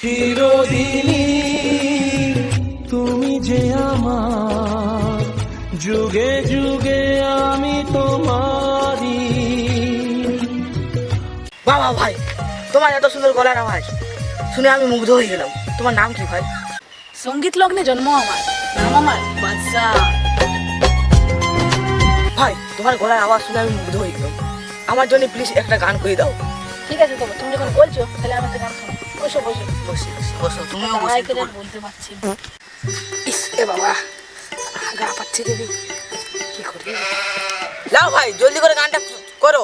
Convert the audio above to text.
চিরদিনই তুমি যে আমার, যুগে যুগে আমি তোমারই। বাবা ভাই, তোমার এত সুন্দর গলার আওয়াজ শুনে আমি মুগ্ধ হয়ে গেলাম। তোমার নাম কি ভাই? সঙ্গীত লগ্নে জন্ম আমার, নাম আমার বাদশা। ভাই, তোমার গলার আওয়াজ শুনে আমি মুগ্ধ হয়ে গেলাম। আমার জন্য প্লিজ একটা গান করে দাও। ঠিক আছে, তবে তুমি যখন বলছো তাহলে আমি একটা গান শোনো। বসো বসো বসে বসো, তুমিও ভাই বসে। করে বলতে পারছি না। ইস এ বাবা, গা পাচ্ছে দেবী, কি করি? লাও ভাই, জলদি করে গানটা করো।